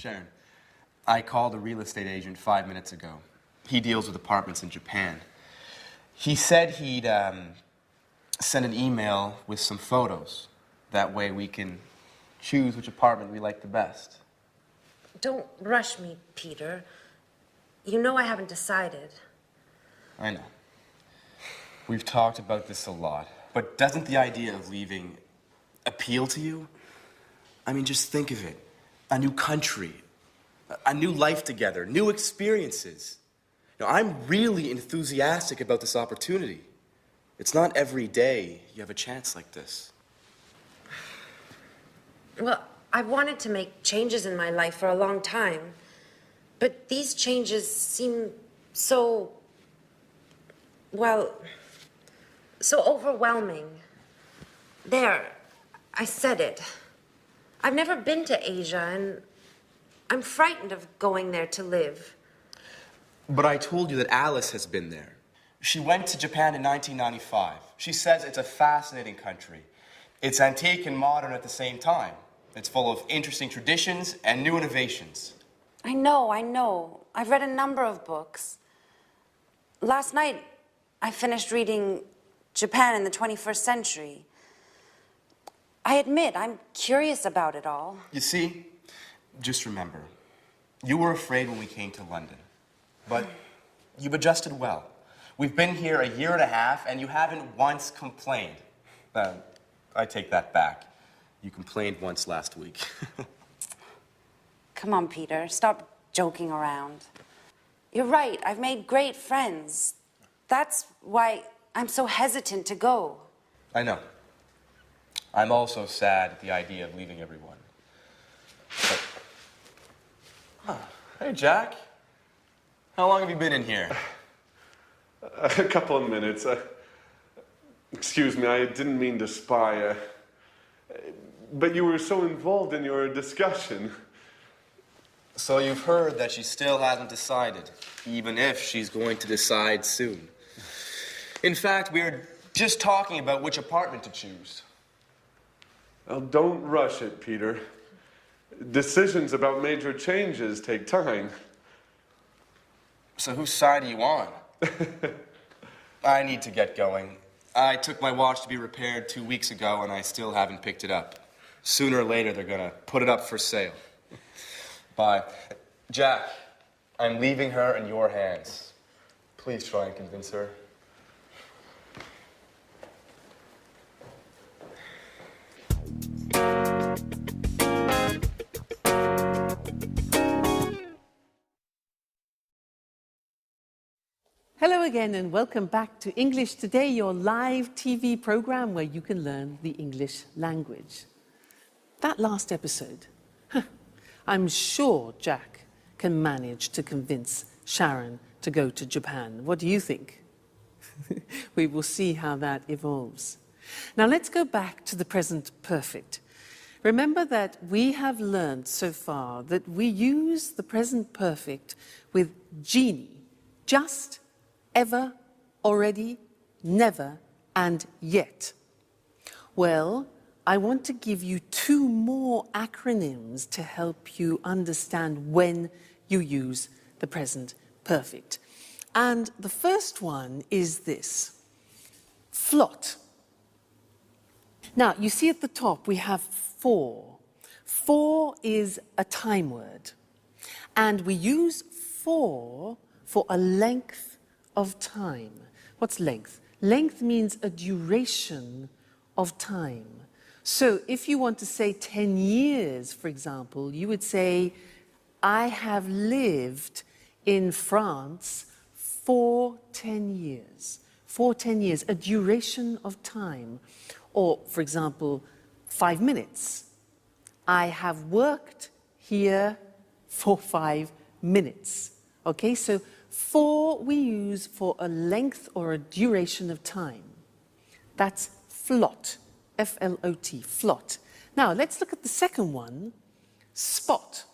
Sharon, I called a real estate agent 5 minutes ago. He deals with apartments in Japan. He said he'd send an email with some photos. That way we can choose which apartment we like the best. Don't rush me, Peter. You know I haven't decided. I know. We've talked about this a lot. But doesn't the idea of leaving appeal to you? I mean, just think of it. A new country, a new life together, new experiences. You know, I'm really enthusiastic about this opportunity. It's not every day you have a chance like this. Well, I've wanted to make changes in my life for a long time. But these changes seem so, well, so overwhelming. There, I said it. I've never been to Asia, and I'm frightened of going there to live. But I told you that Alice has been there. She went to Japan in 1995. She says it's a fascinating country. It's antique and modern at the same time. It's full of interesting traditions and new innovations. I know. I've read a number of books. Last night, I finished reading Japan in the 21st Century. I admit, I'm curious about it all. You see, just remember, you were afraid when we came to London, but you've adjusted well. We've been here a year and a half, and you haven't once complained. I take that back. You complained once last week. Come on, Peter, stop joking around. You're right, I've made great friends. That's why I'm so hesitant to go. I know. I'm also sad at the idea of leaving everyone. But... Hey, Jack. How long have you been in here? A couple of minutes. Excuse me, I didn't mean to spy. But you were so involved in your discussion. So you've heard that she still hasn't decided, even if she's going to decide soon. In fact, we were just talking about which apartment to choose. Well, don't rush it, Peter. Decisions about major changes take time. So whose side are you on? I need to get going. I took my watch to be repaired 2 weeks ago, and I still haven't picked it up. Sooner or later, they're gonna put it up for sale. Bye. Jack, I'm leaving her in your hands. Please try and convince her. Hello again and welcome back to English Today, your live TV program where you can learn the English language. That last episode, I'm sure Jack can manage to convince Sharon to go to Japan. What do you think? We will see how that evolves. Now let's go back to the present perfect. Remember that we have learned so far that we use the present perfect with genie, just, ever, already, never, and yet. Well, I want to give you 2 more acronyms to help you understand when you use the present perfect. And the first one is this: flot. Now, you see at the top we have 4. 4 is a time word. And we use 4 for a length of time. What's length? Length means a duration of time. So if you want to say 10 years, for example, you would say, I have lived in France for 10 years. For 10 years, a duration of time. Or, for example, 5 minutes. I have worked here for 5 minutes. Okay, so 4 we use for a length or a duration of time. That's flot, F-L-O-T, flot. Now, let's look at the second one, spot.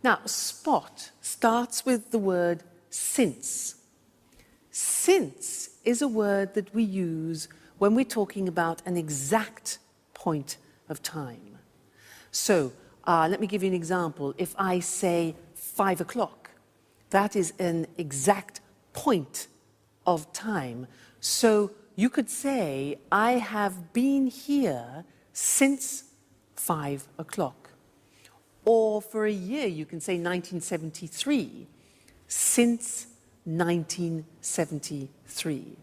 Now, spot starts with the word since. Since is a word that we use when we're talking about an exact point of time. So, Let me give you an example. If I say 5 o'clock, that is an exact point of time. So you could say, I have been here since 5 o'clock. Or for a year, you can say 1973, since 1973.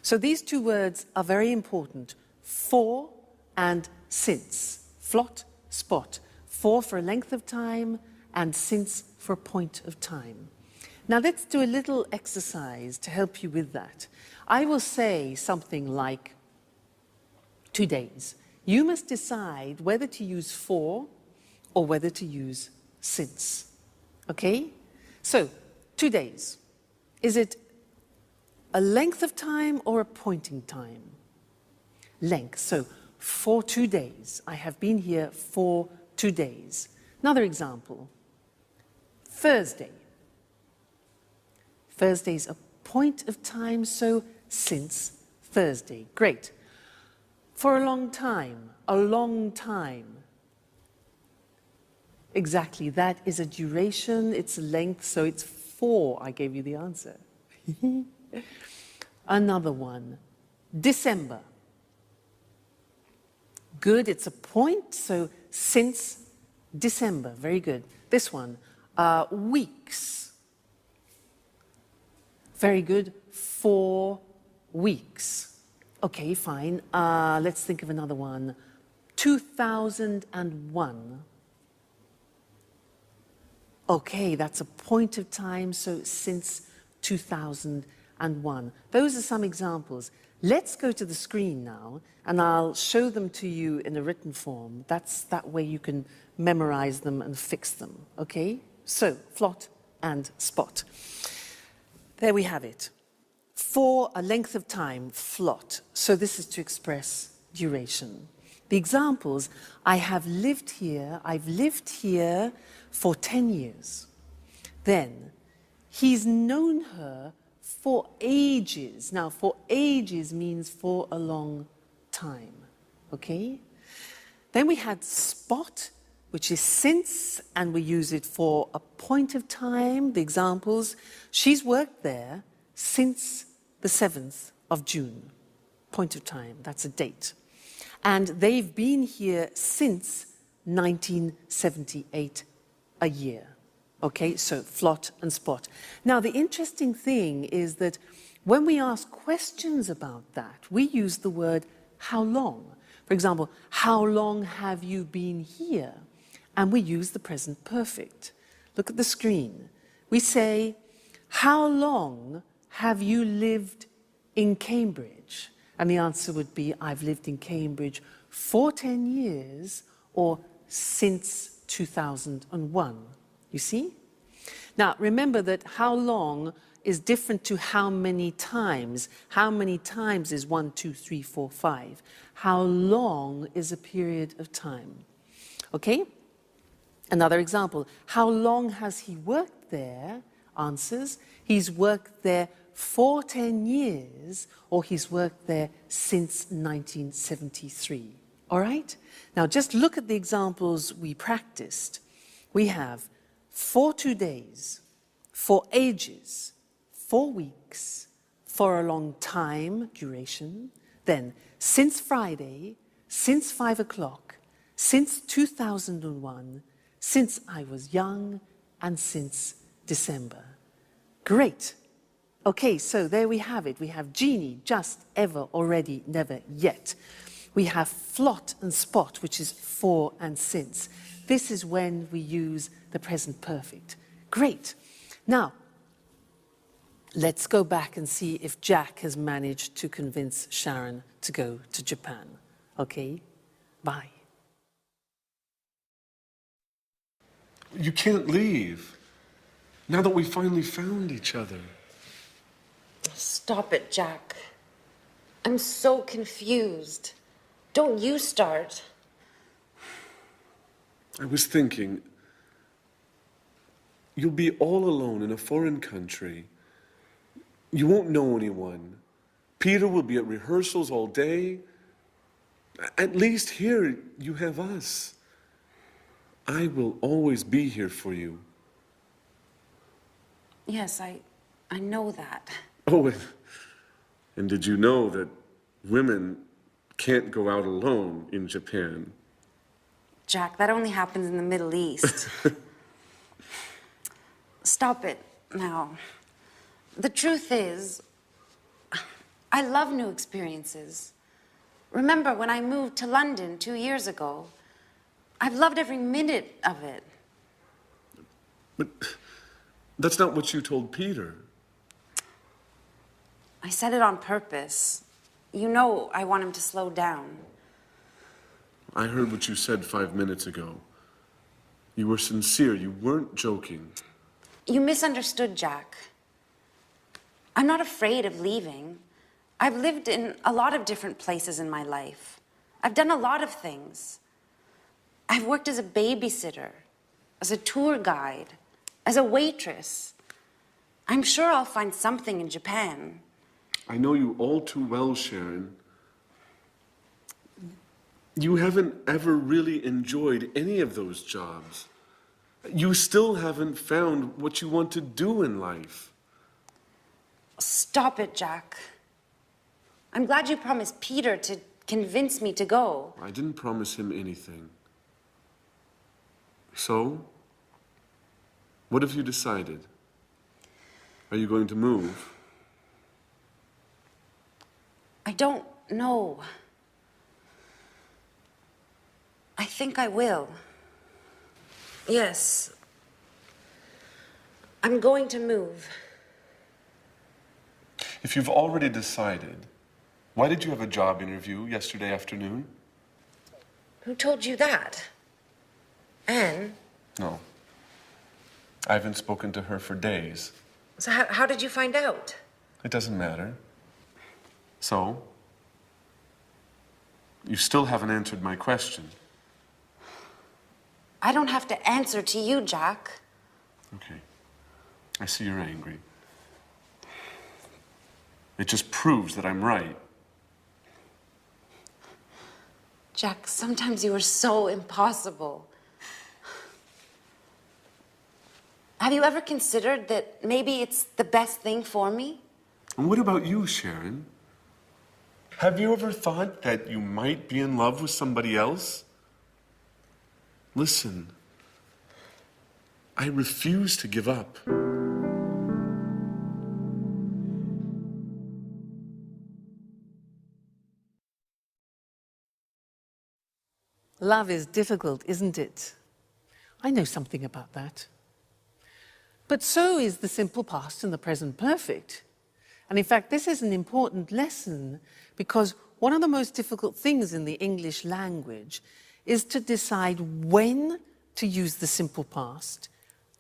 So these two words are very important, for and since. Flot, spot. For a length of time, and since for a point of time. Now let's do a little exercise to help you with that. I will say something like 2 days. You must decide whether to use for or whether to use since. Okay? So, 2 days. Is it a length of time or a point in time? Length. So, for 2 days. I have been here for 2 days. Another example. Thursday. Thursday is a point of time, so since Thursday. Great. For a long time. A long time. Exactly, that is a duration, it's a length, so it's for. I gave you the answer. Another one, December. Good, it's a point, so since December, very good. This one, weeks. Very good, 4 weeks. Okay, fine, let's think of another one. 2001. Okay, that's a point of time, so since 2001. Those are some examples. Let's go to the screen now, and I'll show them to you in a written form. That way you can memorize them and fix them, okay? So, flot and spot. There we have it. For a length of time, flot. So this is to express duration. The examples, I've lived here for 10 years. Then, he's known her for ages. Now, for ages means for a long time, okay? Then we had spot, which is since, and we use it for a point of time. The examples, she's worked there since the 7th of June. Point of time, that's a date. And they've been here since 1978, a year. Okay, so flot and spot. Now, the interesting thing is that when we ask questions about that, we use the word how long. For example, how long have you been here? And we use the present perfect. Look at the screen. We say, how long have you lived in Cambridge? And the answer would be, I've lived in Cambridge for 10 years or since 2001. You see? Now, remember that how long is different to how many times. How many times is 1, 2, 3, 4, 5. How long is a period of time? Okay? Another example. How long has he worked there? Answers. He's worked there for 10 years, or he's worked there since 1973. All right? Now, just look at the examples we practiced. We have for 2 days, for ages, 4 weeks, for a long time, duration, then since Friday, since 5 o'clock, since 2001, since I was young, and since December. Great. Okay, so there we have it. We have genie, just, ever, already, never, yet. We have flot and spot, which is for and since. This is when we use the present perfect. Great. Now, let's go back and see if Jack has managed to convince Sharon to go to Japan. Okay? Bye. You can't leave. Now that we finally found each other. Stop it, Jack. I'm so confused. Don't you start. I was thinking, you'll be all alone in a foreign country. You won't know anyone. Peter will be at rehearsals all day. At least here you have us. I will always be here for you. Yes, I know that. Oh, and did you know that women can't go out alone in Japan? Jack, that only happens in the Middle East. Stop it now. The truth is, I love new experiences. Remember when I moved to London 2 years ago? I've loved every minute of it. But that's not what you told Peter. I said it on purpose. You know I want him to slow down. I heard what you said 5 minutes ago. You were sincere. You weren't joking. You misunderstood, Jack. I'm not afraid of leaving. I've lived in a lot of different places in my life. I've done a lot of things. I've worked as a babysitter, as a tour guide, as a waitress. I'm sure I'll find something in Japan. I know you all too well, Sharon. You haven't ever really enjoyed any of those jobs. You still haven't found what you want to do in life. Stop it, Jack. I'm glad you promised Peter to convince me to go. I didn't promise him anything. So, what have you decided? Are you going to move? I don't know. I think I will. Yes. I'm going to move. If you've already decided, why did you have a job interview yesterday afternoon? Who told you that? Anne? No. I haven't spoken to her for days. So how did you find out? It doesn't matter. So, you still haven't answered my question. I don't have to answer to you, Jack. Okay. I see you're angry. It just proves that I'm right. Jack, sometimes you are so impossible. Have you ever considered that maybe it's the best thing for me? And what about you, Sharon? Have you ever thought that you might be in love with somebody else? Listen, I refuse to give up. Love is difficult, isn't it? I know something about that. But so is the simple past and the present perfect. And in fact, this is an important lesson because one of the most difficult things in the English language is to decide when to use the simple past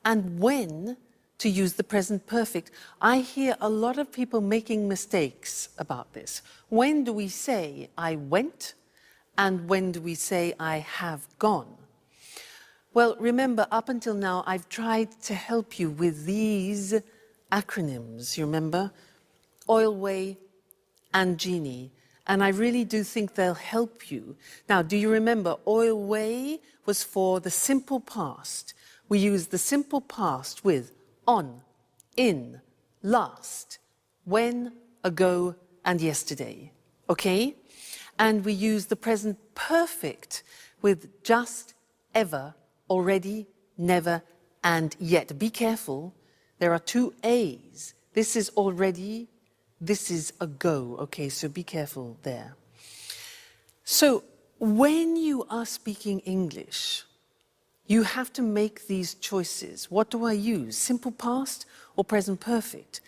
and when to use the present perfect. I hear a lot of people making mistakes about this. When do we say I went and when do we say I have gone? Well, remember, up until now, I've tried to help you with these acronyms, you remember? Oilway and Genie. And I really do think they'll help you. Now, do you remember Oilway was for the simple past? We use the simple past with on, in, last, when, ago, and yesterday. Okay? And we use the present perfect with just, ever, already, never, and yet. Be careful, there are two A's. This is already, this is ago. Okay, so be careful there. So when you are speaking English, you have to make these choices. What do I use, simple past or present perfect?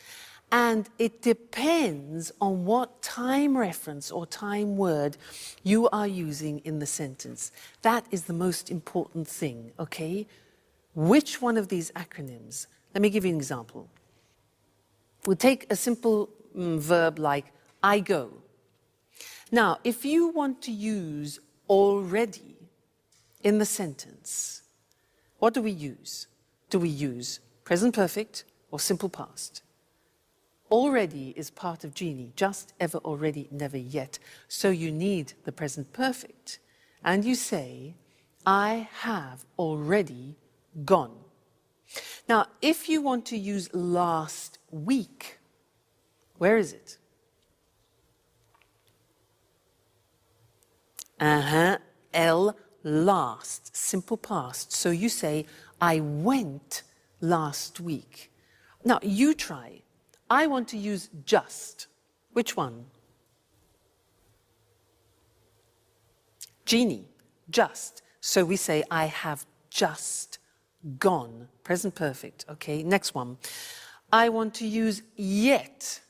And it depends on what time reference or time word you are using in the sentence. That is the most important thing, okay? Which one of these acronyms? Let me give you an example. We'll take a simple verb like I go. Now, if you want to use already in the sentence, what do we use? Do we use present perfect or simple past? Already is part of Genie, just, ever, already, never, yet. So you need the present perfect. And you say, I have already gone. Now, if you want to use last week, where is it? El last, simple past. So you say, I went last week. Now, you try. I want to use just. Which one? Jeannie, just. So we say, I have just gone. Present perfect. Okay, next one. I want to use yet.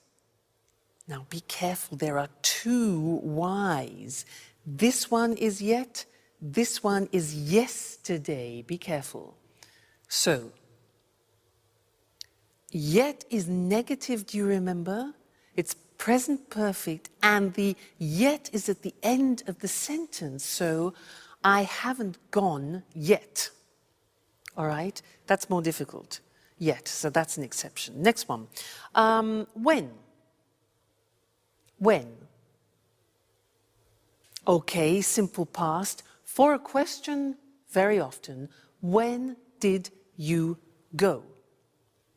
Now be careful, there are two Y's. This one is yet, this one is yesterday. Be careful. So, yet is negative, do you remember? It's present perfect, and the yet is at the end of the sentence. So, I haven't gone yet. All right? That's more difficult. Yet, so that's an exception. Next one. When? When? Okay, simple past. For a question, very often, when did you go?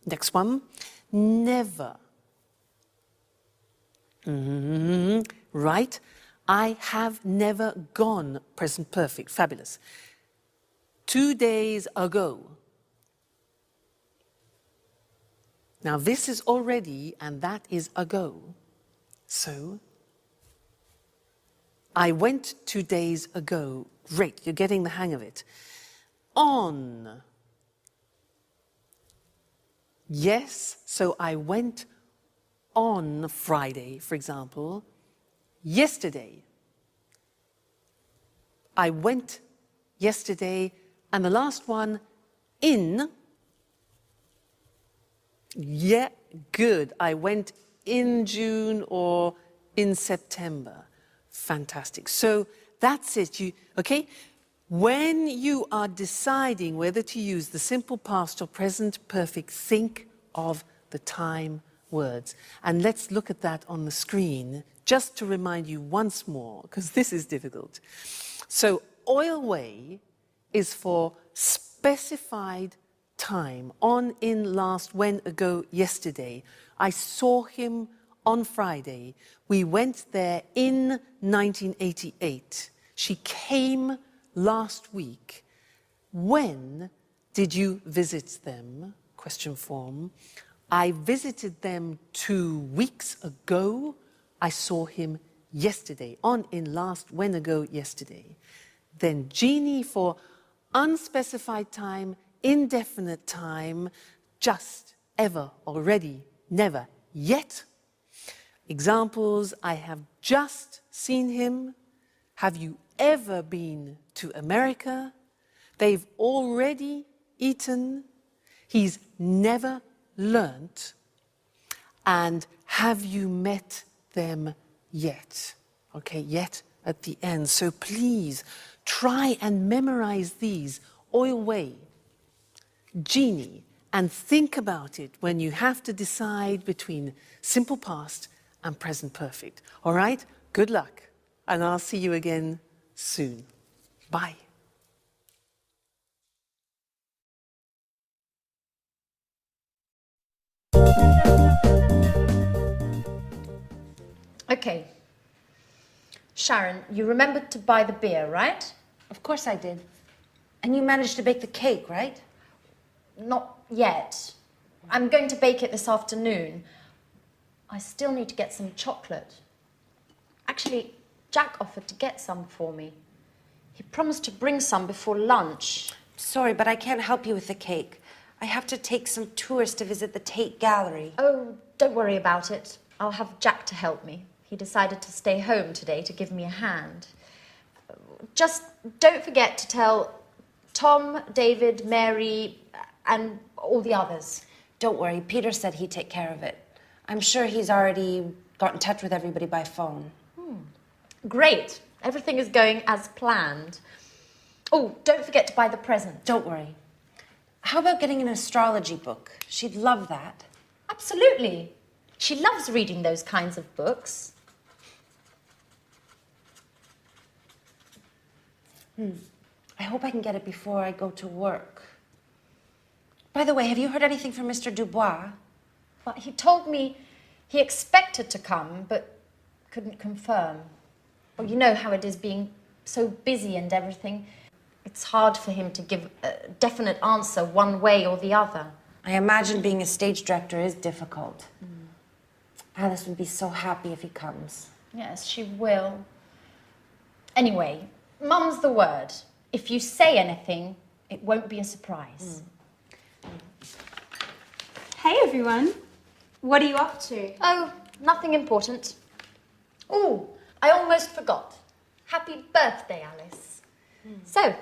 Next one. Never. Right. I have never gone. Present perfect. Fabulous. 2 days ago. Now this is already, and that is ago. So, I went 2 days ago. Great, you're getting the hang of it. On. Yes, so I went on Friday, for example. Yesterday. I went yesterday. And the last one, in. Yeah, good. I went in June or in September. Fantastic. So that's it. Okay? When you are deciding whether to use the simple past or present perfect, think of the time words. And let's look at that on the screen just to remind you once more, because this is difficult. So, oil way is for specified time, on, in, last, when, ago, yesterday. I saw him on Friday. We went there in 1988. She came last week. When did you visit them? Question form. I visited them 2 weeks ago. I saw him yesterday. On, in, last, when, ago, yesterday. Then Jeannie for unspecified time, indefinite time, just, ever, already, never, yet. Examples, I have just seen him. Have you ever been to America? They've already eaten. He's never learnt. And have you met them yet? Okay, yet at the end. So please try and memorize these. Oil way, Jeannie, and think about it when you have to decide between simple past and present perfect. All right? Good luck. And I'll see you again soon. Bye. Okay. Sharon, you remembered to buy the beer, right? Of course I did. And you managed to bake the cake, right? Not yet. I'm going to bake it this afternoon. I still need to get some chocolate. Actually, Jack offered to get some for me. He promised to bring some before lunch. Sorry, but I can't help you with the cake. I have to take some tourists to visit the Tate Gallery. Oh, don't worry about it. I'll have Jack to help me. He decided to stay home today to give me a hand. Just don't forget to tell Tom, David, Mary, and all the others. Don't worry, Peter said he'd take care of it. I'm sure he's already got in touch with everybody by phone. Great. Everything is going as planned. Oh, don't forget to buy the present. Don't worry. How about getting an astrology book? She'd love that. Absolutely. She loves reading those kinds of books. I hope I can get it before I go to work. By the way, have you heard anything from Mr. Dubois? Well, he told me he expected to come, but couldn't confirm. Well, you know how it is being so busy and everything. It's hard for him to give a definite answer one way or the other. I imagine being a stage director is difficult. Alice would be so happy if he comes. Yes, she will. Anyway, mum's the word. If you say anything, it won't be a surprise. Hey everyone, what are you up to? Oh, nothing important. Oh, I almost forgot. Happy birthday, Alice. So,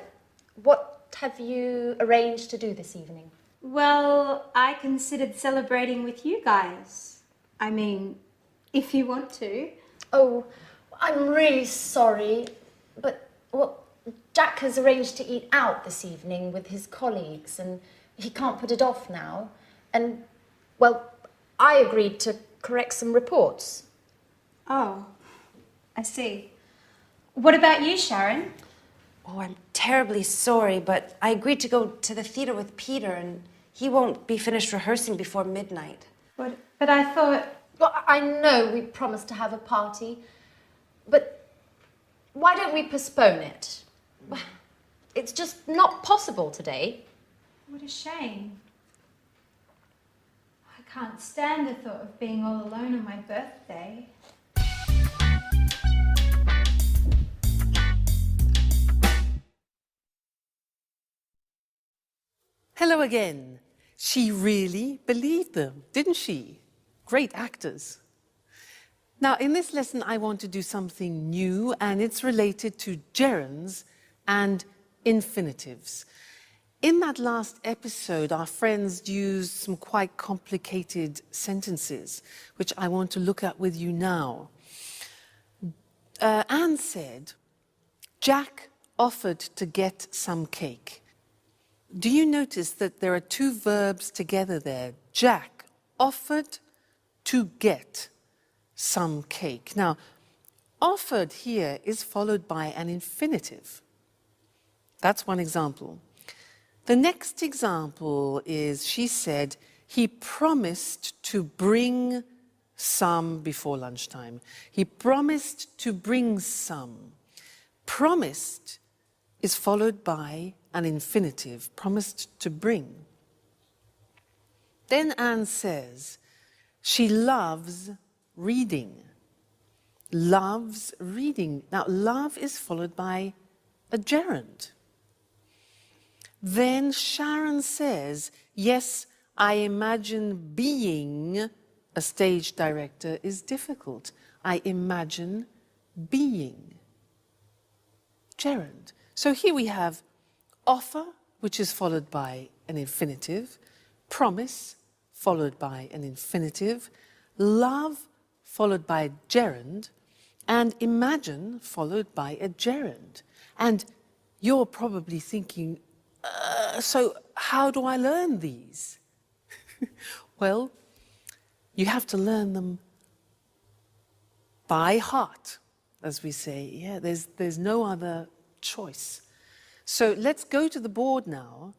what have you arranged to do this evening? Well, I considered celebrating with you guys. I mean, if you want to. Oh, I'm really sorry, but, well, Jack has arranged to eat out this evening with his colleagues, and he can't put it off now. And, well, I agreed to correct some reports. Oh, I see. What about you, Sharon? Oh, I'm terribly sorry, but I agreed to go to the theater with Peter, and he won't be finished rehearsing before midnight. But I thought... Well, I know we promised to have a party, but why don't we postpone it? It's just not possible today. What a shame. I can't stand the thought of being all alone on my birthday. Hello again. She really believed them, didn't she? Great actors. Now, in this lesson, I want to do something new, and it's related to gerunds and infinitives. In that last episode, our friends used some quite complicated sentences, which I want to look at with you now. Anne said, Jack offered to get some cake. Do you notice that there are two verbs together there? Jack offered to get some cake. Now, offered here is followed by an infinitive. That's one example. The next example is, she said, he promised to bring some before lunchtime. He promised to bring some. Promised is followed by an infinitive, promised to bring. Then Anne says, she loves reading. Loves reading. Now, love is followed by a gerund. Then Sharon says, yes, I imagine being a stage director is difficult. I imagine being. Gerund. So here we have offer, which is followed by an infinitive, promise, followed by an infinitive, love, followed by a gerund, and imagine, followed by a gerund. And you're probably thinking, so how do I learn these? Well, you have to learn them by heart, as we say. Yeah, there's no other choice. So let's go to the board now,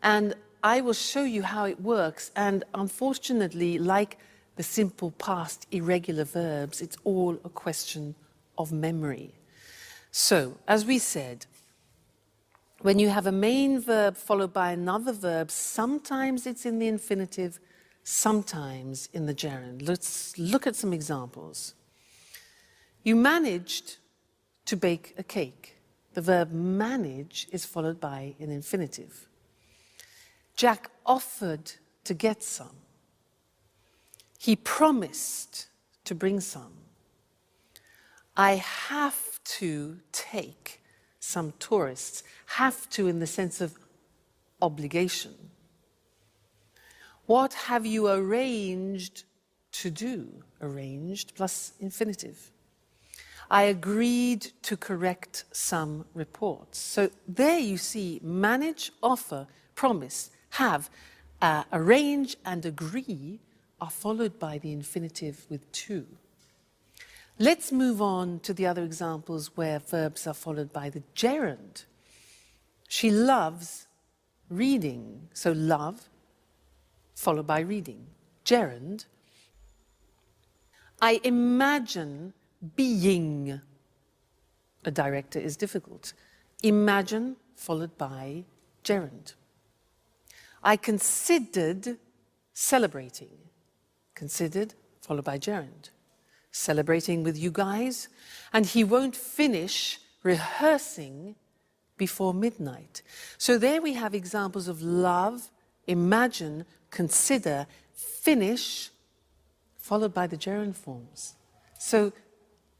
and I will show you how it works. And unfortunately, like the simple past irregular verbs, it's all a question of memory. So, as we said, when you have a main verb followed by another verb, sometimes it's in the infinitive, sometimes in the gerund. Let's look at some examples. You managed to bake a cake. The verb manage is followed by an infinitive. Jack offered to get some. He promised to bring some. I have to take some tourists. Have to in the sense of obligation. What have you arranged to do? Arranged plus infinitive. I agreed to correct some reports. So there you see manage, offer, promise, have, arrange and agree are followed by the infinitive with to. Let's move on to the other examples where verbs are followed by the gerund. She loves reading. So love, followed by reading. Gerund. I imagine being a director is difficult. Imagine, followed by gerund. I considered celebrating. Considered, followed by gerund. Celebrating with you guys, and he won't finish rehearsing before midnight. So there we have examples of love, imagine, consider, finish, followed by the gerund forms. So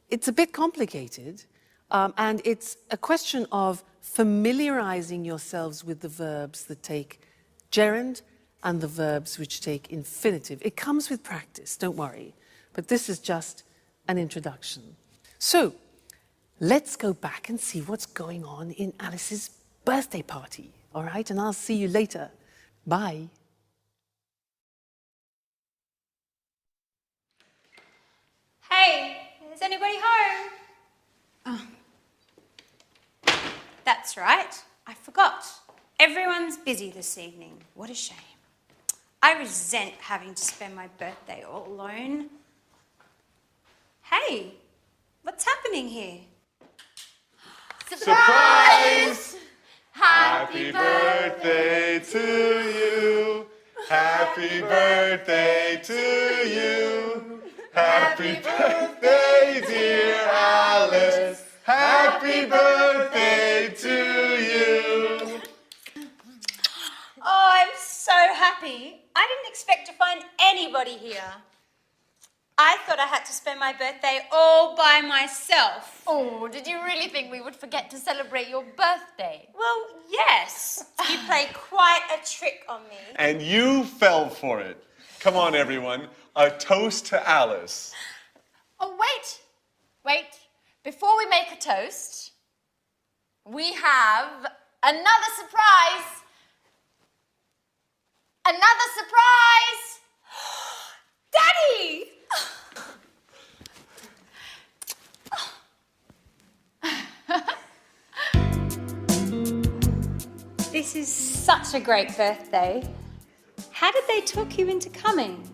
it's a bit complicated, and it's a question of familiarizing yourselves with the verbs that take gerund and the verbs which take infinitive. It comes with practice, don't worry. But this is just an introduction. So, let's go back and see what's going on in Alice's birthday party, all right? And I'll see you later. Bye. Hey, is anybody home? Oh. That's right, I forgot. Everyone's busy this evening. What a shame. I resent having to spend my birthday all alone. Hey, what's happening here? Surprise! Happy birthday to you. Happy birthday to you. Happy birthday, dear Alice. Happy birthday to you. Oh, I'm so happy. I didn't expect to find anybody here. I thought I had to spend my birthday all by myself. Oh, did you really think we would forget to celebrate your birthday? Well, yes. You played quite a trick on me. And you fell for it. Come on, everyone. A toast to Alice. Oh, wait. Before we make a toast, we have another surprise. Another surprise! Daddy! This is such a great birthday. How did they talk you into coming?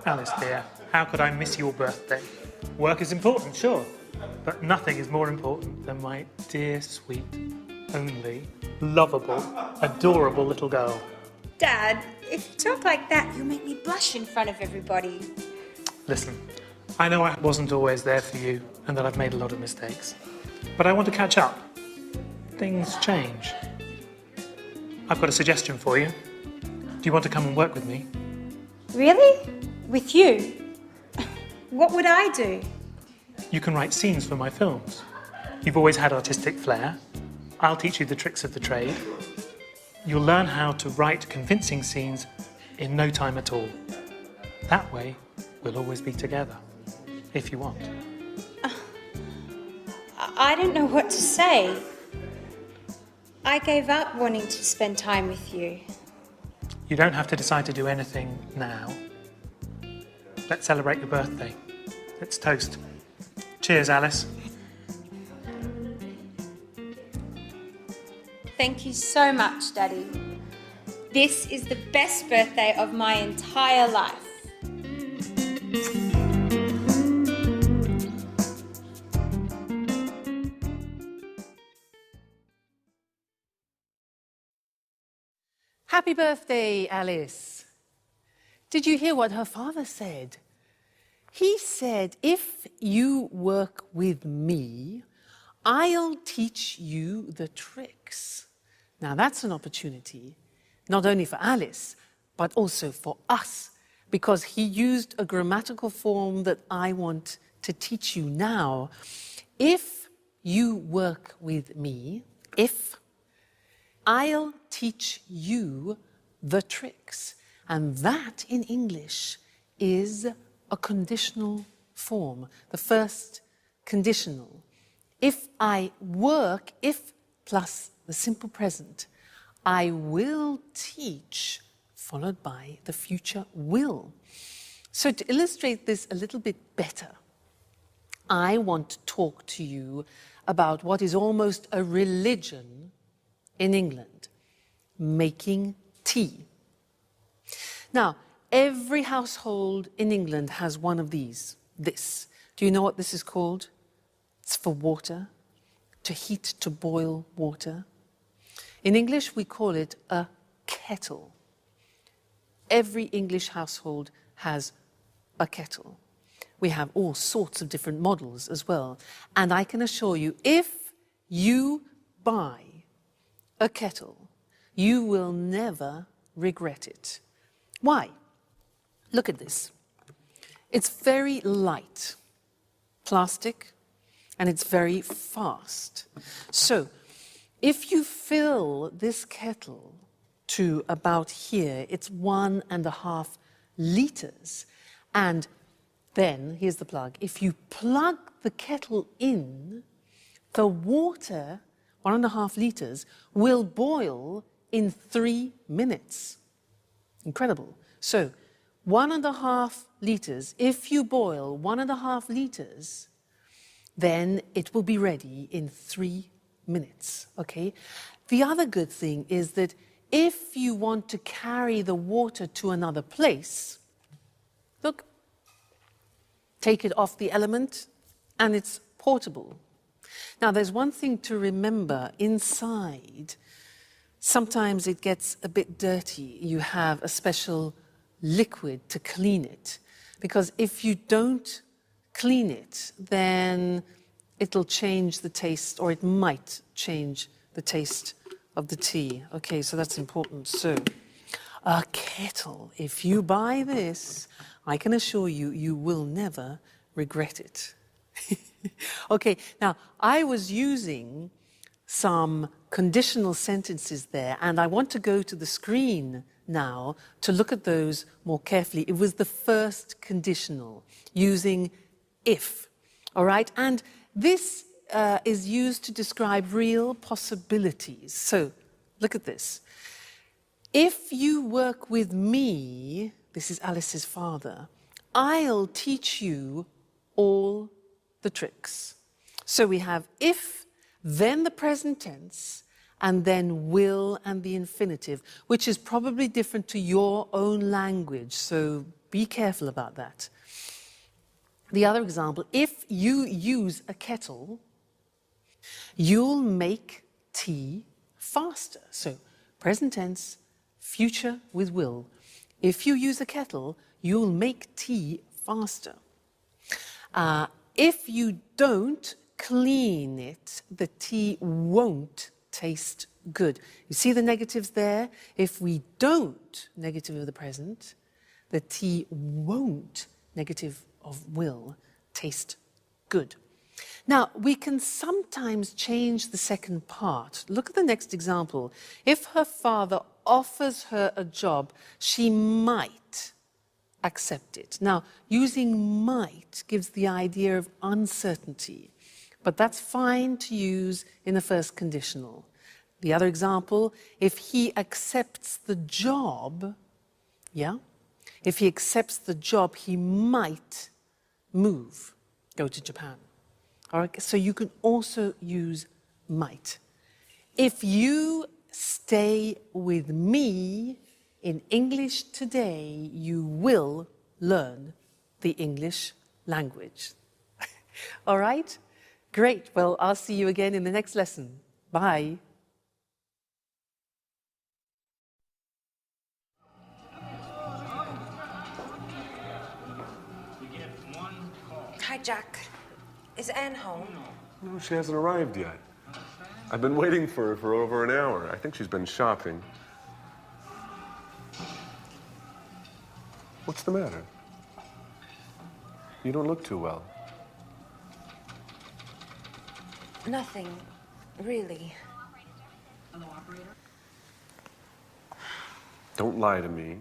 Alice, dear, how could I miss your birthday? Work is important, sure, but nothing is more important than my dear, sweet, only, lovable, adorable little girl. Dad, if you talk like that, you'll make me blush in front of everybody. Listen, I know I wasn't always there for you and that I've made a lot of mistakes, but I want to catch up. Things change. I've got a suggestion for you. Do you want to come and work with me? Really? With you? What would I do? You can write scenes for my films. You've always had artistic flair. I'll teach you the tricks of the trade. You'll learn how to write convincing scenes in no time at all. That way, we'll always be together, if you want. I don't know what to say. I gave up wanting to spend time with you. You don't have to decide to do anything now. Let's celebrate your birthday. Let's toast. Cheers, Alice. Thank you so much, Daddy. This is the best birthday of my entire life. Happy birthday, Alice. Did you hear what her father said? He said, if you work with me, I'll teach you the tricks. Now that's an opportunity, not only for Alice, but also for us, because he used a grammatical form that I want to teach you now. If you work with me, I'll teach you the tricks. And that in English is a conditional form, the first conditional. If I work, if plus the simple present, I will teach, followed by the future will. So to illustrate this a little bit better, I want to talk to you about what is almost a religion in England? Making tea. Now, every household in England has one of these. This. Do you know what this is called? It's for water, to heat, to boil water. In English, we call it a kettle. Every English household has a kettle. We have all sorts of different models as well. And I can assure you, if you buy a kettle, you will never regret it. Why? Look at this. It's very light, plastic, and it's very fast. So, if you fill this kettle to about here, it's 1.5 liters. And then, here's the plug, if you plug the kettle in, the water, 1.5 liters, will boil in 3 minutes. Incredible. So, 1.5 liters, if you boil 1.5 liters, then it will be ready in 3 minutes, okay? The other good thing is that if you want to carry the water to another place, look, take it off the element and it's portable. Now, there's one thing to remember inside. Sometimes it gets a bit dirty. You have a special liquid to clean it. Because if you don't clean it, then it'll change the taste, or it might change the taste of the tea. Okay, so that's important. So, a kettle. If you buy this, I can assure you, you will never regret it. Okay, now, I was using some conditional sentences there, and I want to go to the screen now to look at those more carefully. It was the first conditional, using if, all right? And this is used to describe real possibilities. So, look at this. If you work with me, this is Alice's father, I'll teach you all the tricks. So we have if, then the present tense, and then will and the infinitive, which is probably different to your own language, so be careful about that. The other example, if you use a kettle, you'll make tea faster. So present tense, future with will. If you use a kettle, you'll make tea faster. If you don't clean it, the tea won't taste good. You see the negatives there? If we don't, negative of the present, the tea won't, negative of will, taste good. Now, we can sometimes change the second part. Look at the next example. If her father offers her a job, she might accept it. Now, using might gives the idea of uncertainty, but that's fine to use in the first conditional. The other example, if he accepts the job, yeah? If he accepts the job, he might move, go to Japan. All right, so you can also use might. If you stay with me in English today, you will learn the English language. All right? Great. Well, I'll see you again in the next lesson. Bye. Hi, Jack. Is Anne home? No, she hasn't arrived yet. I've been waiting for her for over an hour. I think she's been shopping. What's the matter? You don't look too well. Nothing, really. Don't lie to me.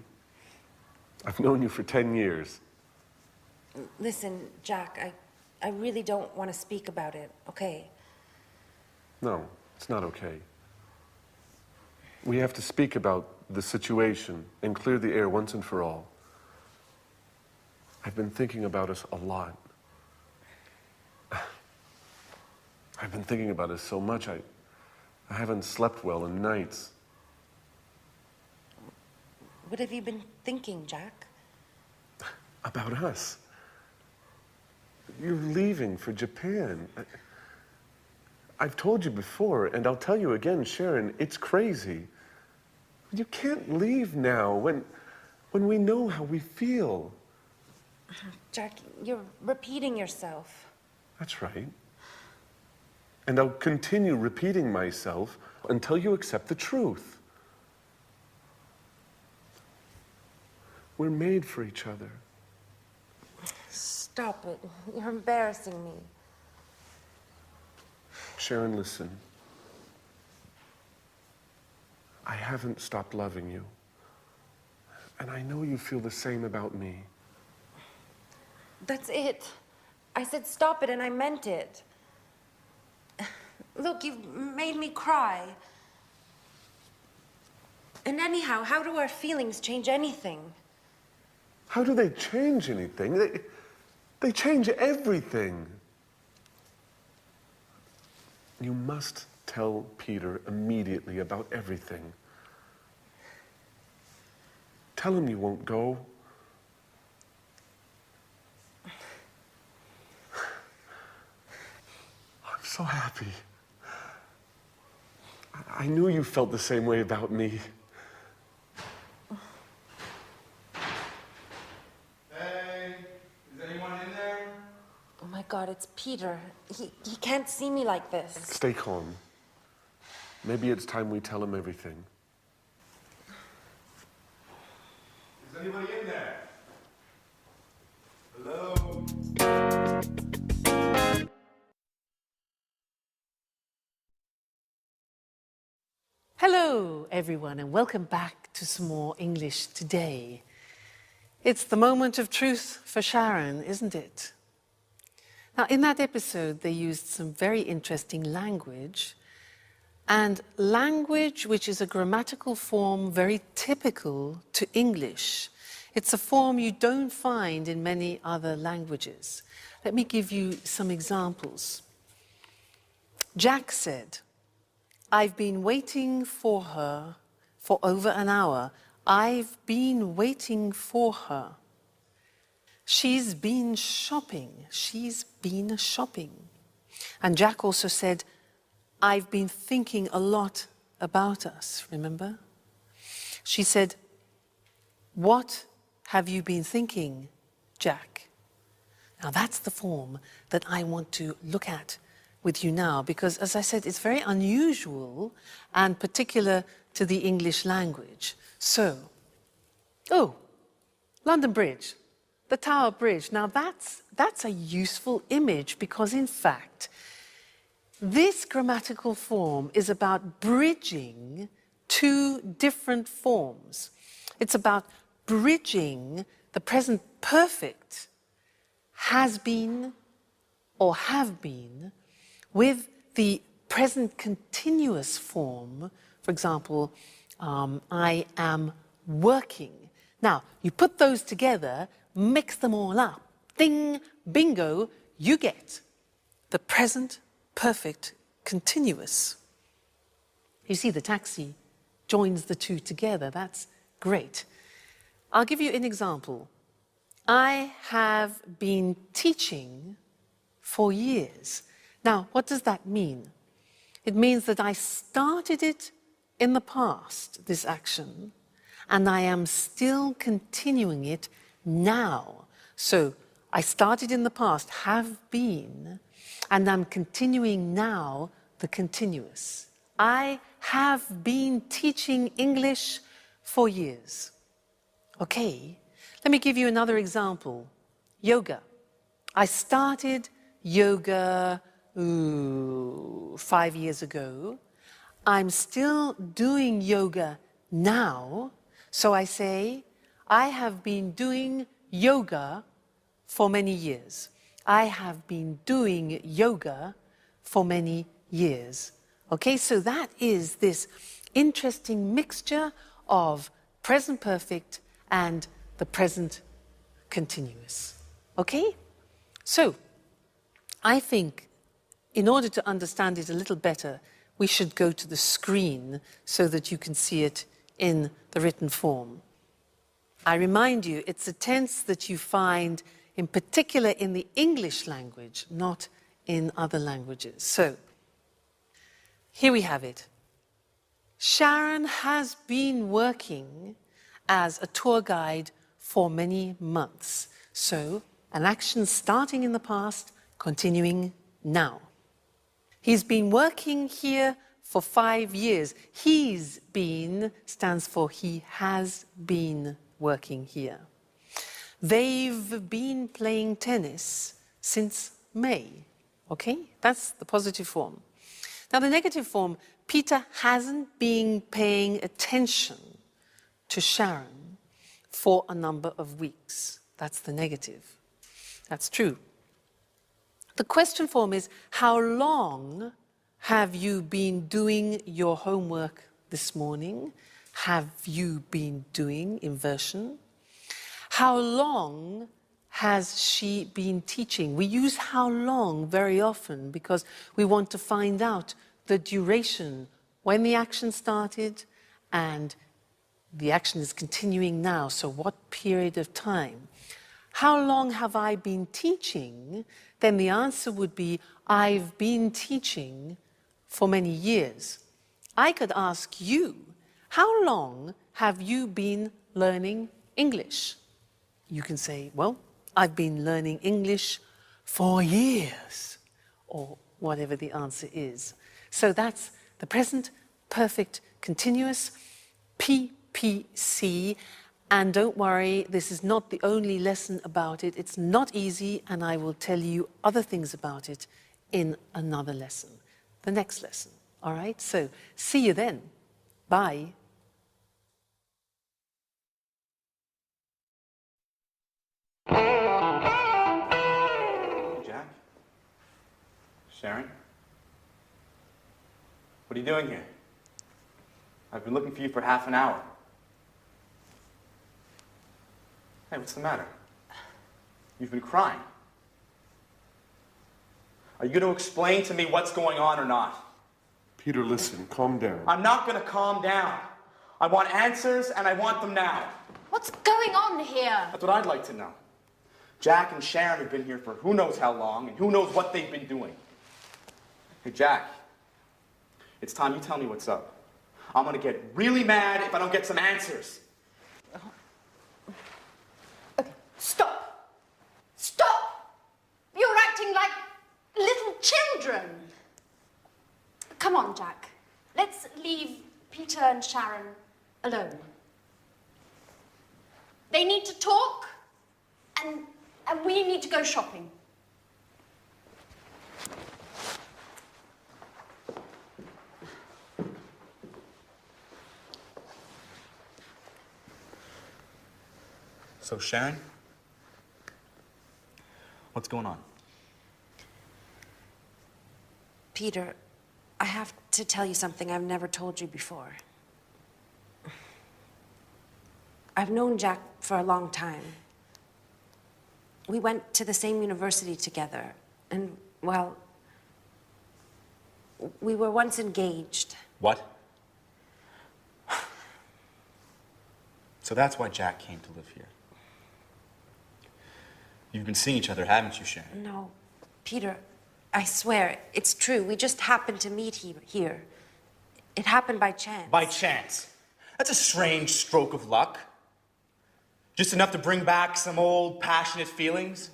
I've known you for 10 years. Listen, Jack, I really don't want to speak about it, okay? No, it's not okay. We have to speak about the situation and clear the air once and for all. I've been thinking about us a lot. I've been thinking about us so much, I haven't slept well in nights. What have you been thinking, Jack? About us. You're leaving for Japan. I've told you before, and I'll tell you again, Sharon, it's crazy. You can't leave now when we know how we feel. Jack, you're repeating yourself. That's right. And I'll continue repeating myself until you accept the truth. We're made for each other. Stop it. You're embarrassing me. Sharon, listen. I haven't stopped loving you. And I know you feel the same about me. That's it. I said stop it and I meant it. Look, you've made me cry. And anyhow, how do our feelings change anything? How do they change anything? They change everything. You must tell Peter immediately about everything. Tell him you won't go. I'm so happy. I knew you felt the same way about me. Hey, is anyone in there? Oh my God, it's Peter. He can't see me like this. Stay calm. Maybe it's time we tell him everything. Is anybody in there? Hello? Hello, everyone, and welcome back to some more English today. It's the moment of truth for Sharon, isn't it? Now, in that episode, they used some very interesting language, and language which is a grammatical form very typical to English. It's a form you don't find in many other languages. Let me give you some examples. Jack said, "I've been waiting for her for over an hour. I've been waiting for her. She's been shopping. She's been shopping." And Jack also said, "I've been thinking a lot about us," remember? She said, "What have you been thinking, Jack?" Now that's the form that I want to look at with you now, because as I said, it's very unusual and particular to the English language. So, London Bridge, the Tower Bridge. Now that's a useful image because in fact, this grammatical form is about bridging two different forms. It's about bridging the present perfect has been or have been with the present continuous form. For example, I am working. Now, you put those together, mix them all up. Ding, bingo, you get the present perfect continuous. You see, the taxi joins the two together. That's great. I'll give you an example. I have been teaching for years. Now, what does that mean? It means that I started it in the past, this action, and I am still continuing it now. So I started in the past, have been, and I'm continuing now the continuous. I have been teaching English for years. Okay, let me give you another example. Yoga. I started yoga 5 years ago. I'm still doing yoga now. So I say, I have been doing yoga for many years. I have been doing yoga for many years. Okay, so that is this interesting mixture of present perfect and the present continuous. Okay? So, I think in order to understand it a little better, we should go to the screen so that you can see it in the written form. I remind you, it's a tense that you find in particular in the English language, not in other languages. So, here we have it. Sharon has been working as a tour guide for many months. So, an action starting in the past, continuing now. He's been working here for 5 years. He's been stands for he has been working here. They've been playing tennis since May. Okay? That's the positive form. Now, the negative form, Peter hasn't been paying attention to Sharon for a number of weeks. That's the negative. That's true. The question form is, how long have you been doing your homework this morning? Have you been doing inversion? How long has she been teaching? We use how long very often because we want to find out the duration, when the action started and the action is continuing now, so what period of time? How long have I been teaching? Then the answer would be, I've been teaching for many years. I could ask you, how long have you been learning English? You can say, well, I've been learning English for years, or whatever the answer is. So that's the present perfect continuous, PPC. And don't worry, this is not the only lesson about it. It's not easy, and I will tell you other things about it in another lesson, the next lesson. All right? So see you then. Bye. Jack? Sharon? What are you doing here? I've been looking for you for half an hour. Hey, what's the matter? You've been crying. Are you going to explain to me what's going on or not? Peter, listen, calm down. I'm not going to calm down. I want answers, and I want them now. What's going on here? That's what I'd like to know. Jack and Sharon have been here for who knows how long, and who knows what they've been doing. Hey, Jack, it's time you tell me what's up. I'm going to get really mad if I don't get some answers. Okay, stop. Stop! You're acting like little children. Come on, Jack. Let's leave Peter and Sharon alone. They need to talk, and we need to go shopping. So, Sharon? What's going on? Peter, I have to tell you something I've never told you before. I've known Jack for a long time. We went to the same university together, and, well, we were once engaged. What? So that's why Jack came to live here. You've been seeing each other, haven't you, Sharon? No, Peter, I swear, it's true. We just happened to meet here. It happened by chance. By chance? That's a strange stroke of luck. Just enough to bring back some old passionate feelings?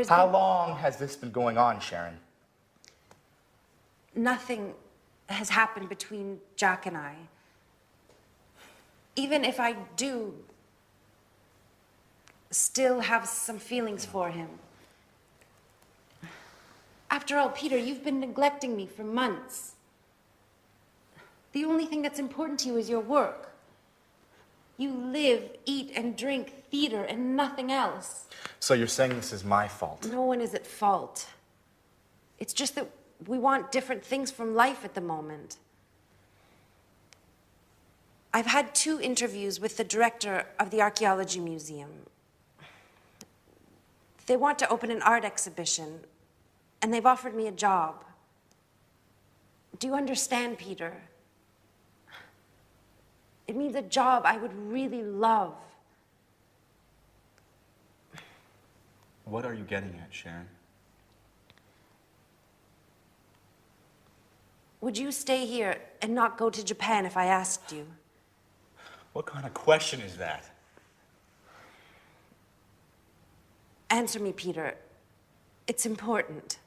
How long has this been going on, Sharon? Nothing has happened between Jack and I. Even if I do still have some feelings for him. After all, Peter, you've been neglecting me for months. The only thing that's important to you is your work. You live, eat, and drink theater and nothing else. So you're saying this is my fault? No one is at fault. It's just that we want different things from life at the moment. I've had 2 interviews with the director of the Archaeology Museum. They want to open an art exhibition, and they've offered me a job. Do you understand, Peter? It means a job I would really love. What are you getting at, Sharon? Would you stay here and not go to Japan if I asked you? What kind of question is that? Answer me, Peter. It's important.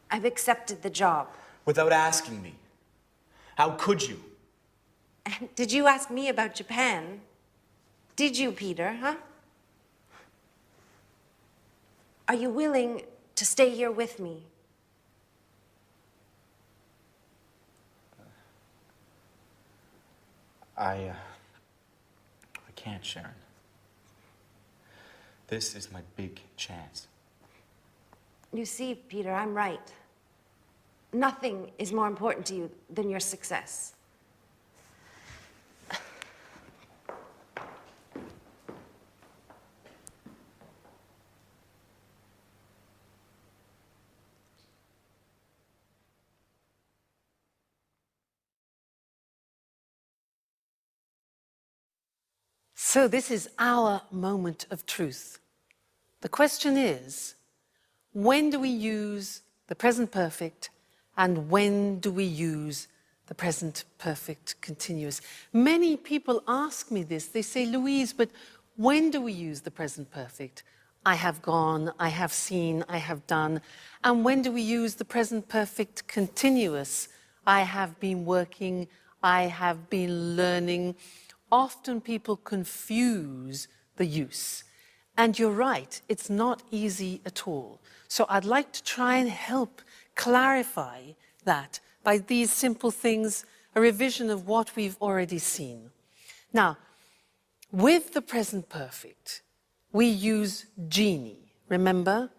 I've accepted the job. Without asking me. How could you? And did you ask me about Japan? Did you, Peter, huh? Are you willing to stay here with me? I can't, Sharon. This is my big chance. You see, Peter, I'm right. Nothing is more important to you than your success. So this is our moment of truth. The question is, when do we use the present perfect and when do we use the present perfect continuous? Many people ask me this. They say, Louise, but when do we use the present perfect? I have gone, I have seen, I have done. And when do we use the present perfect continuous? I have been working, I have been learning. Often people confuse the use. And you're right, it's not easy at all. So I'd like to try and help clarify that by these simple things, a revision of what we've already seen. Now, with the present perfect, we use genie. Remember?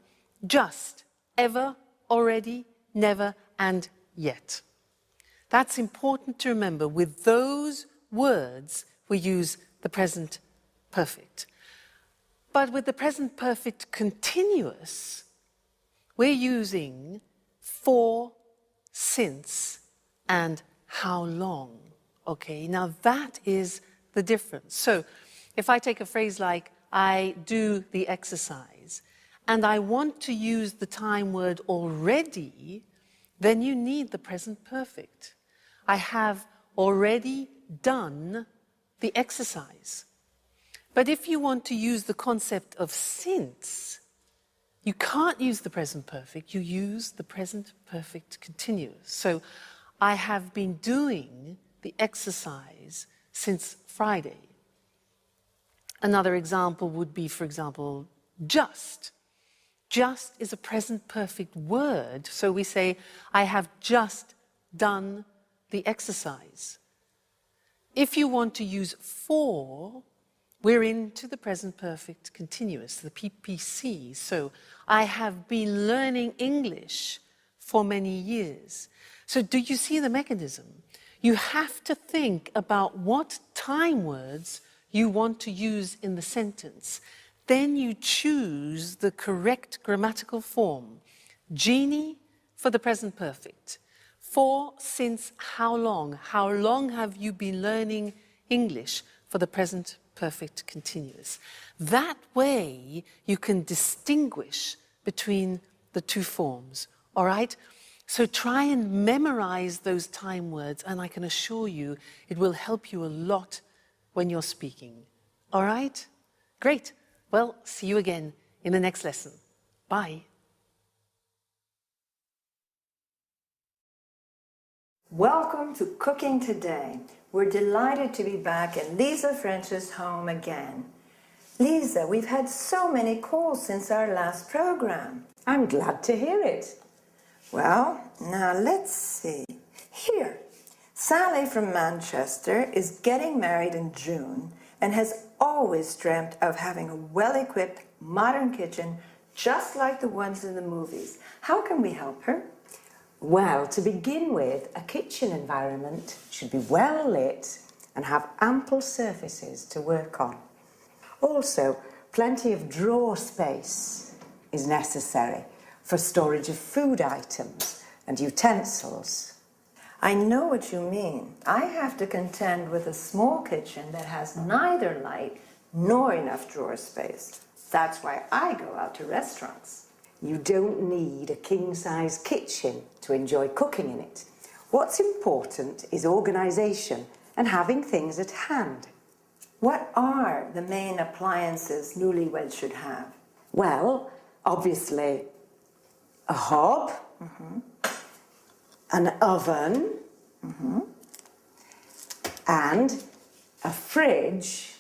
Just, ever, already, never, and yet. That's important to remember. With those words, we use the present perfect. But with the present perfect continuous, we're using for, since, and how long. Okay, now that is the difference. So if I take a phrase like, I do the exercise, and I want to use the time word already, then you need the present perfect. I have already done the exercise. But if you want to use the concept of since, you can't use the present perfect, you use the present perfect continuous. So I have been doing the exercise since Friday. Another example would be, for example, just. Just is a present perfect word, so we say, I have just done the exercise. If you want to use for, we're into the present perfect continuous, the PPC. So I have been learning English for many years. So do you see the mechanism? You have to think about what time words you want to use in the sentence. Then you choose the correct grammatical form. Genie for the present perfect. For, since, how long? How long have you been learning English for the present perfect continuous? That way you can distinguish between the two forms, all right? So try and memorize those time words, and I can assure you it will help you a lot when you're speaking, all right? Great. Well, see you again in the next lesson. Bye. Welcome to Cooking Today. We're delighted to be back in Lisa French's home again. Lisa, we've had so many calls since our last program. I'm glad to hear it. Well, now let's see. Here, Sally from Manchester is getting married in June and has always dreamt of having a well-equipped modern kitchen just like the ones in the movies. How can we help her? Well, to begin with, a kitchen environment should be well lit and have ample surfaces to work on. Also, plenty of drawer space is necessary for storage of food items, and utensils. I know what you mean. I have to contend with a small kitchen that has neither light nor enough drawer space. That's why I go out to restaurants. You don't need a king-size kitchen to enjoy cooking in it. What's important is organisation and having things at hand. What are the main appliances newlyweds should have? Well, obviously, a hob, an oven, and a fridge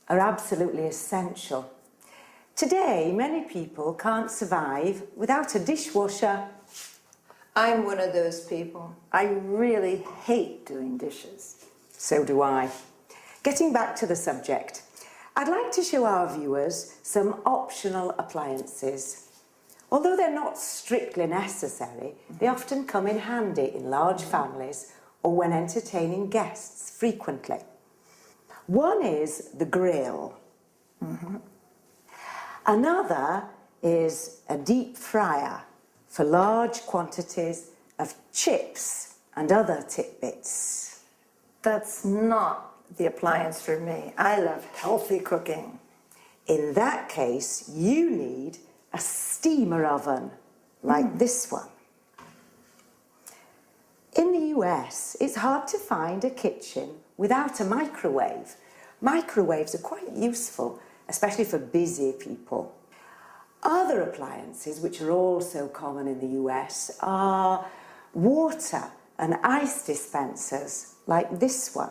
are absolutely essential. Today, many people can't survive without a dishwasher. I'm one of those people. I really hate doing dishes. So do I. Getting back to the subject, I'd like to show our viewers some optional appliances. Although they're not strictly necessary, they often come in handy in large families or when entertaining guests frequently. One is the grill. Another is a deep fryer for large quantities of chips and other tidbits. That's not the appliance for me. I love healthy cooking. In that case, you need a steamer oven like this one. In the US, it's hard to find a kitchen without a microwave. Microwaves are quite useful, especially for busy people. Other appliances which are also common in the US are water and ice dispensers like this one.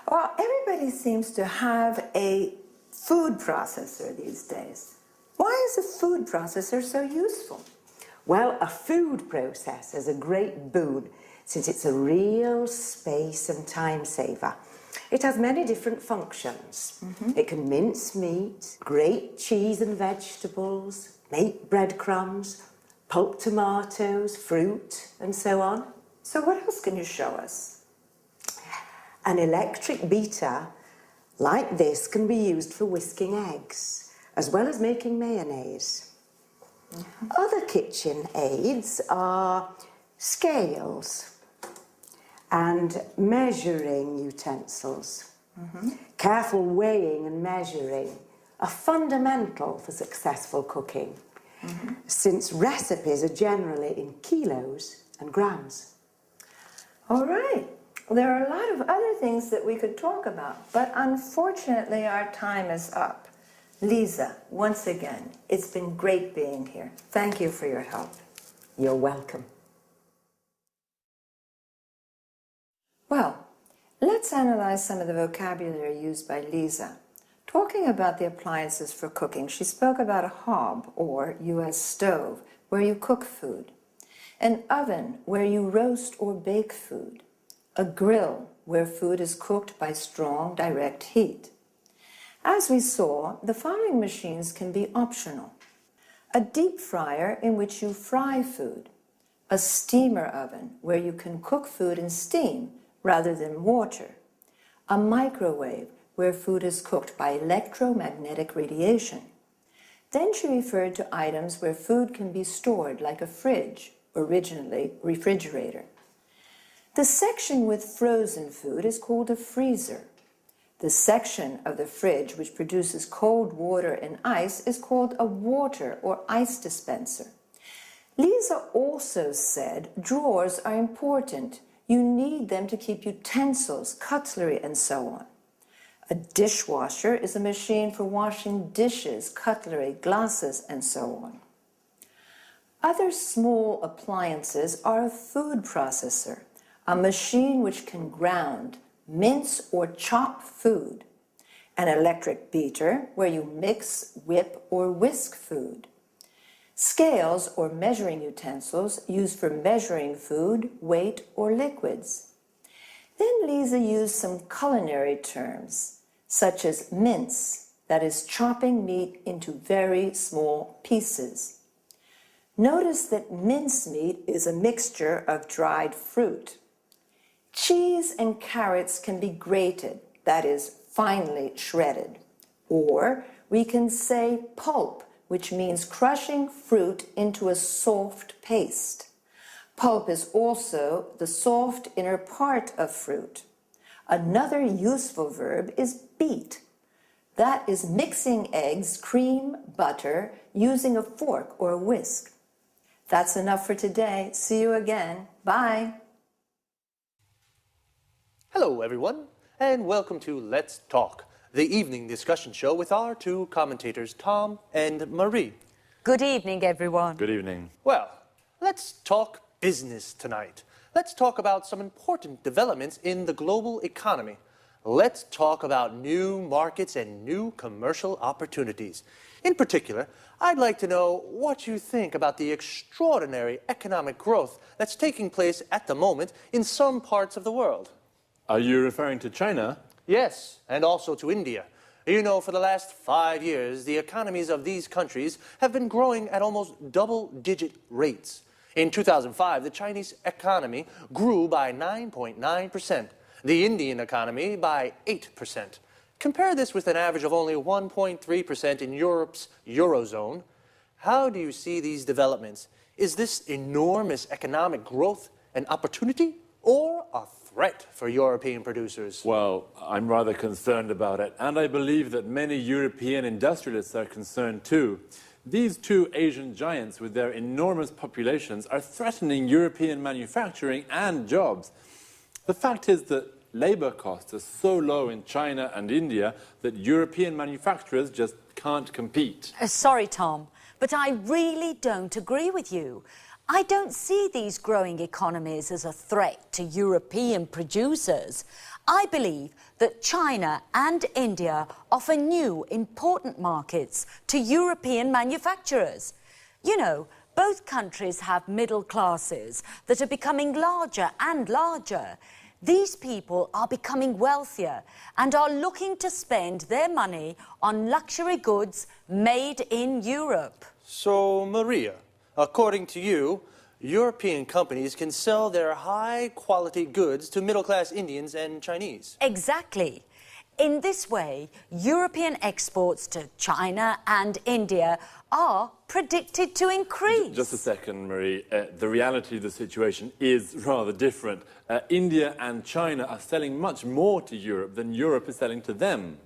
Well, everybody seems to have a food processor these days. Why is a food processor so useful? Well, a food processor is a great boon since it's a real space and time saver. It has many different functions. It can mince meat, grate cheese and vegetables, make breadcrumbs, pulp tomatoes, fruit, and so on. So what else can you show us? An electric beater like this can be used for whisking eggs, as well as making mayonnaise. Other kitchen aids are scales and measuring utensils. Careful weighing and measuring are fundamental for successful cooking, since recipes are generally in kilos and grams. All right. There are a lot of other things that we could talk about, but unfortunately our time is up. Lisa, once again, it's been great being here. Thank you for your help. You're welcome. Well, let's analyze some of the vocabulary used by Lisa. Talking about the appliances for cooking, she spoke about a hob, or US stove, where you cook food, an oven, where you roast or bake food, a grill, where food is cooked by strong direct heat. As we saw, the following machines can be optional: a deep fryer in which you fry food, a steamer oven where you can cook food in steam rather than water, a microwave where food is cooked by electromagnetic radiation. Then she referred to items where food can be stored, like a fridge, originally refrigerator. The section with frozen food is called a freezer. The section of the fridge which produces cold water and ice is called a water or ice dispenser. Lisa also said drawers are important. You need them to keep utensils, cutlery, and so on. A dishwasher is a machine for washing dishes, cutlery, glasses, and so on. Other small appliances are a food processor, a machine which can ground, mince, or chop food, an electric beater where you mix, whip, or whisk food, scales or measuring utensils used for measuring food, weight, or liquids. Then Lisa used some culinary terms, such as mince, that is chopping meat into very small pieces. Notice that mincemeat is a mixture of dried fruit. Cheese and carrots can be grated, that is, finely shredded. Or we can say pulp, which means crushing fruit into a soft paste. Pulp is also the soft inner part of fruit. Another useful verb is beat. That is mixing eggs, cream, butter, using a fork or a whisk. That's enough for today. See you again. Bye. Hello, everyone, and welcome to Let's Talk, the evening discussion show with our two commentators, Tom and Marie. Good evening, everyone. Good evening. Well, let's talk business tonight. Let's talk about some important developments in the global economy. Let's talk about new markets and new commercial opportunities. In particular, I'd like to know what you think about the extraordinary economic growth that's taking place at the moment in some parts of the world. Are you referring to China? Yes, and also to India. You know, for the last 5 years, the economies of these countries have been growing at almost double-digit rates. In 2005, the Chinese economy grew by 9.9%, the Indian economy by 8%. Compare this with an average of only 1.3% in Europe's Eurozone. How do you see these developments? Is this enormous economic growth an opportunity or a threat for European producers? Well, I'm rather concerned about it, and I believe that many European industrialists are concerned too. These two Asian giants with their enormous populations are threatening European manufacturing and jobs. The fact is that labor costs are so low in China and India that European manufacturers just can't compete. Sorry, Tom, but I really don't agree with you. I don't see these growing economies as a threat to European producers. I believe that China and India offer new, important markets to European manufacturers. You know, both countries have middle classes that are becoming larger and larger. These people are becoming wealthier and are looking to spend their money on luxury goods made in Europe. So, Maria, according to you, European companies can sell their high-quality goods to middle-class Indians and Chinese. Exactly. In this way, European exports to China and India are predicted to increase. Just a second, Marie. The reality of the situation is rather different. India and China are selling much more to Europe than Europe is selling to them.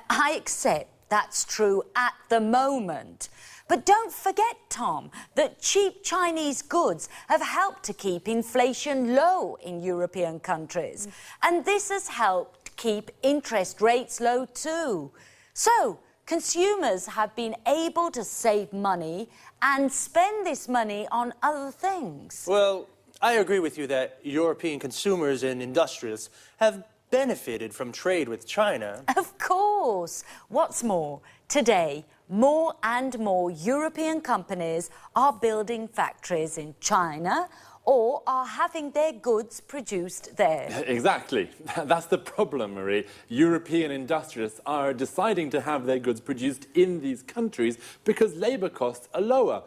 I accept that's true at the moment. But don't forget, Tom, that cheap Chinese goods have helped to keep inflation low in European countries. And this has helped keep interest rates low too. So, consumers have been able to save money and spend this money on other things. Well, I agree with you that European consumers and industrialists have benefited from trade with China. Of course. What's more, today, more and more European companies are building factories in China or are having their goods produced there. Exactly. That's the problem, Marie. European industrialists are deciding to have their goods produced in these countries because labor costs are lower.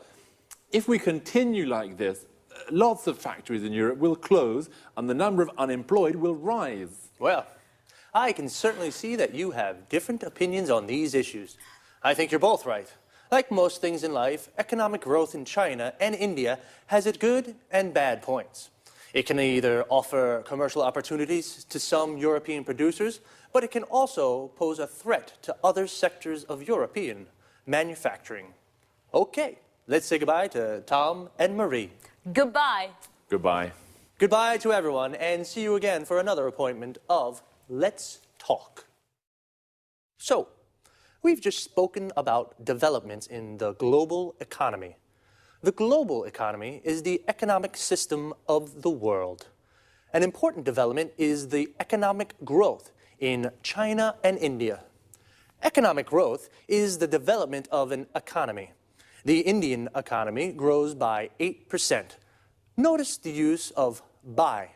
If we continue like this, lots of factories in Europe will close and the number of unemployed will rise. Well, I can certainly see that you have different opinions on these issues. I think you're both right. Like most things in life, economic growth in China and India has its good and bad points. It can either offer commercial opportunities to some European producers, but it can also pose a threat to other sectors of European manufacturing. Okay, let's say goodbye to Tom and Marie. Goodbye. Goodbye. Goodbye to everyone, and see you again for another appointment of Let's Talk. So, we've just spoken about developments in the global economy. The global economy is the economic system of the world. An important development is the economic growth in China and India. Economic growth is the development of an economy. The Indian economy grows by 8%. Notice the use of by.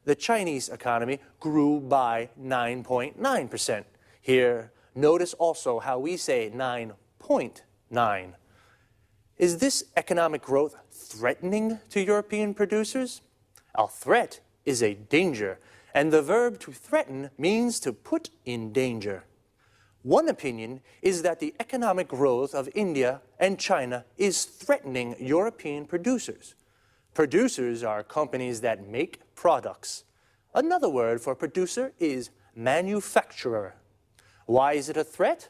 The Chinese economy grew by 9.9%. Here, notice also how we say 9.9. Is this economic growth threatening to European producers? A threat is a danger, and the verb to threaten means to put in danger. One opinion is that the economic growth of India and China is threatening European producers. Producers are companies that make products. Another word for producer is manufacturer. Why is it a threat?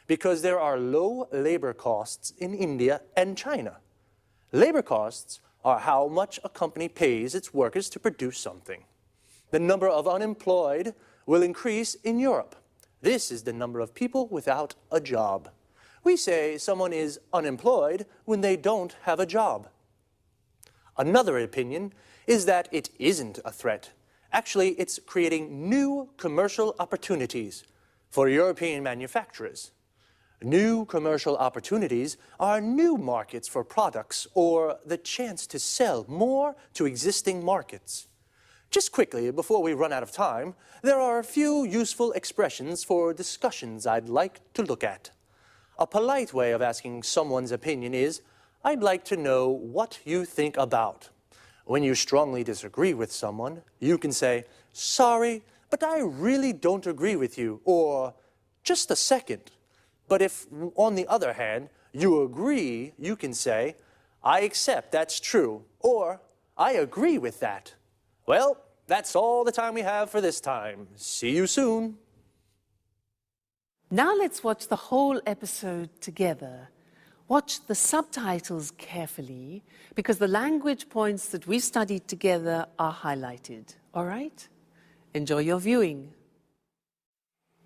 Because there are low labor costs in India and China. Labor costs are how much a company pays its workers to produce something. The number of unemployed will increase in Europe. This is the number of people without a job. We say someone is unemployed when they don't have a job. Another opinion is that it isn't a threat. Actually, it's creating new commercial opportunities for European manufacturers. New commercial opportunities are new markets for products or the chance to sell more to existing markets. Just quickly, before we run out of time, there are a few useful expressions for discussions I'd like to look at. A polite way of asking someone's opinion is, "I'd like to know what you think about." When you strongly disagree with someone, you can say, "Sorry, but I really don't agree with you," or "Just a second." But if, on the other hand, you agree, you can say, "I accept that's true," or "I agree with that." Well, that's all the time we have for this time. See you soon. Now let's watch the whole episode together. Watch the subtitles carefully because the language points that we studied together are highlighted. All right? Enjoy your viewing.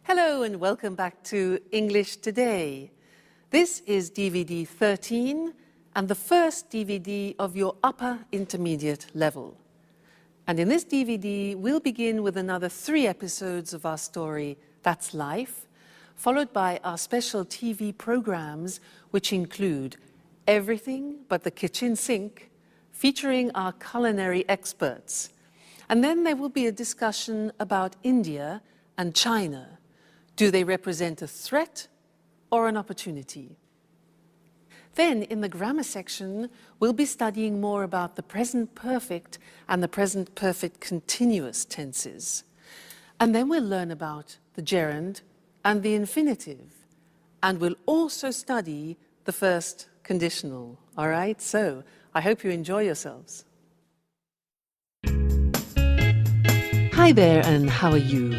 Hello and welcome back to English Today. This is DVD 13 and the first DVD of your upper intermediate level. And in this DVD, we'll begin with another 3 episodes of our story, That's Life, followed by our special TV programs, which include Everything But the Kitchen Sink, featuring our culinary experts. And then there will be a discussion about India and China. Do they represent a threat or an opportunity? Then, in the grammar section, we'll be studying more about the present perfect and the present perfect continuous tenses. And then we'll learn about the gerund and the infinitive. And we'll also study the first conditional. All right? So, I hope you enjoy yourselves. Hi there, and how are you?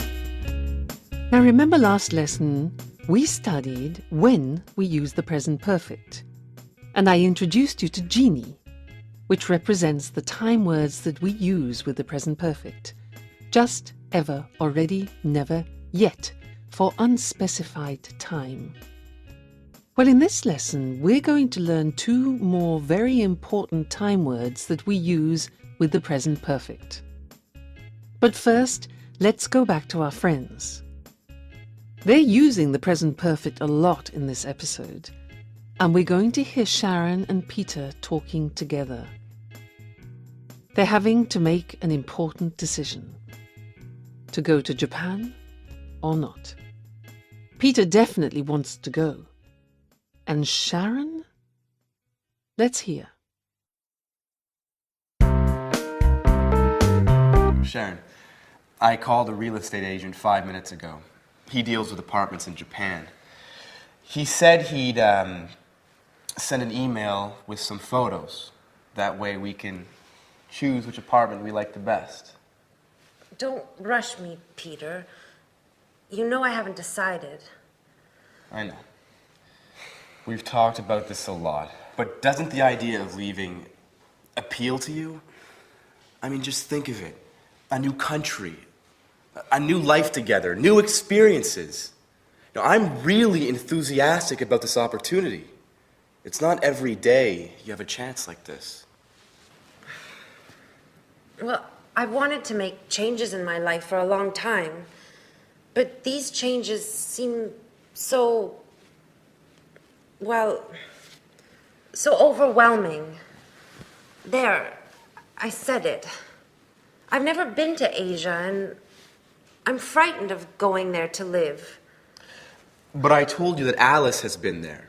Now, remember last lesson, we studied when we use the present perfect. And I introduced you to Genie, which represents the time words that we use with the present perfect. Just, ever, already, never, yet, for unspecified time. Well, in this lesson, we're going to learn 2 more very important time words that we use with the present perfect. But first, let's go back to our friends. They're using the present perfect a lot in this episode, and we're going to hear Sharon and Peter talking together. They're having to make an important decision. To go to Japan or not. Peter definitely wants to go. And Sharon? Let's hear. Sharon, I called a real estate agent 5 minutes ago. He deals with apartments in Japan. He said he'd send an email with some photos. That way we can choose which apartment we like the best. Don't rush me, Peter. You know I haven't decided. I know. We've talked about this a lot. But doesn't the idea of leaving appeal to you? I mean, just think of it. A new country, a new life together, new experiences. Now, I'm really enthusiastic about this opportunity. It's not every day you have a chance like this. Well, I've wanted to make changes in my life for a long time, but these changes seem so, well, so overwhelming. There, I said it. I've never been to Asia, and I'm frightened of going there to live. But I told you that Alice has been there.